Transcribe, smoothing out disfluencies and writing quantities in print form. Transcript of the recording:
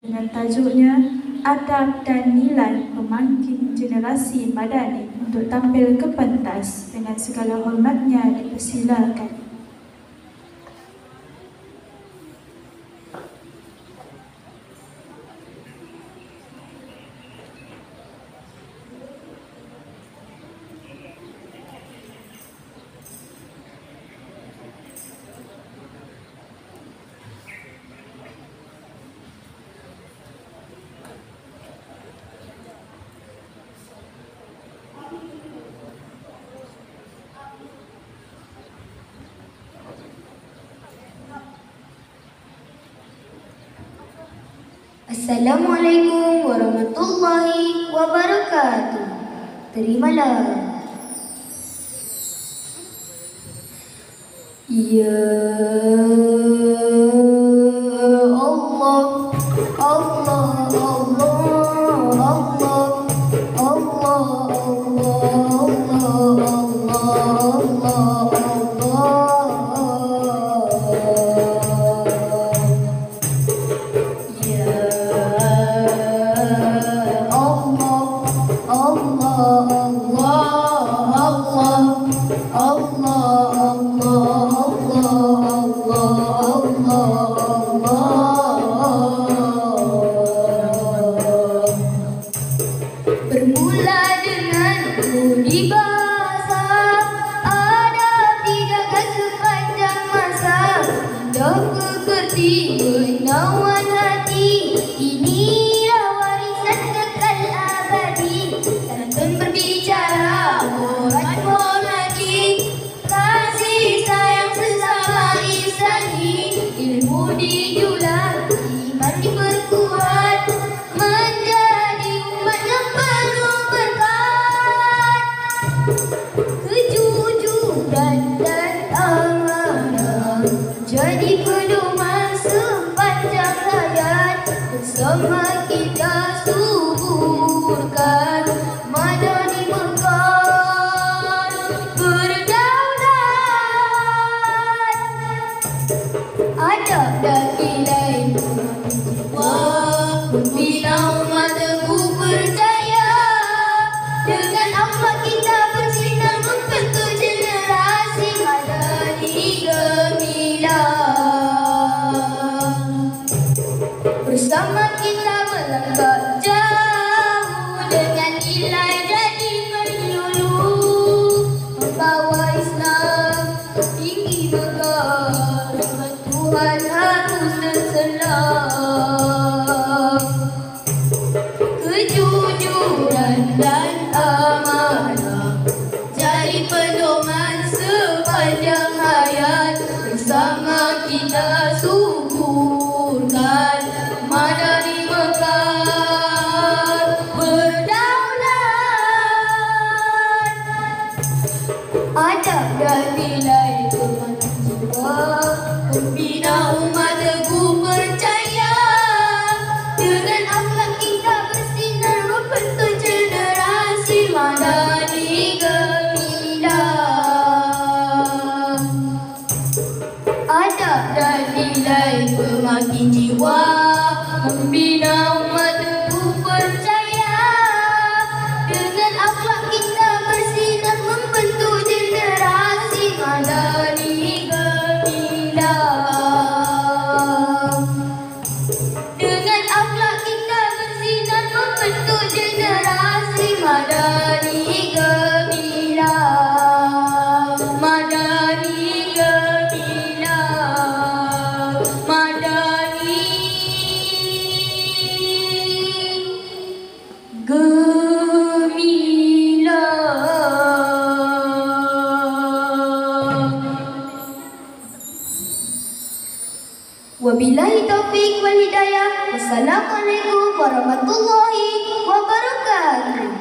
dengan tajuknya Adab dan Nilai Pemangkin Generasi Madani untuk tampil ke pentas. Dengan segala hormatnya dipersilakan. Assalamualaikum warahmatullahi wabarakatuh. Terimalah. Ya Allah, Allah, Allah, Allah, Allah, Allah, Allah, bermula dengan bunyi bahasa, ada tidakkan sepanjang masa, dah kekerti menawan hati, inilah warisan kekal abadi. Santun berbicara orang monadi, kasih sayang sesama insani, ilmu dijulang, iman diperkuat, menjadi umat yang penuh berkat, kejujuran dan amanah jadi pedoman sepanjang hayat. Bersama kita suburkan Madani Mekar berdaulat, adab dan nilai jiwa, membina umat teguh percaya. Dengan akhlak kita bersinar membentuk generasi madani gemilang. Bersama kita melangkah jauh dengan nilai jadi penyuluh, membawa Islam tinggi megah, rahmat Tuhan harus terselam. Kejujuran dan amanah jadi pedoman sepanjang hayat. Bersama kita suburkan Madani Mekar berdaulat, adab dan nilai pemangkin jiwa, membina umat teguh percaya. Dengan akhlak kita bersinar membentuk generasi madani gemilang. Adab dan nilai pemangkin jiwa, membina umat teguh percaya. Dengan akhlak kita bersinar membentuk generasi madani gemilang. Dengan akhlak kita bersinar membentuk generasi madani gemilang. Madani gemilang, madani gemilang. Wabillahi taufik wal hidayah. Wassalamualaikum warahmatullahi wabarakatuh.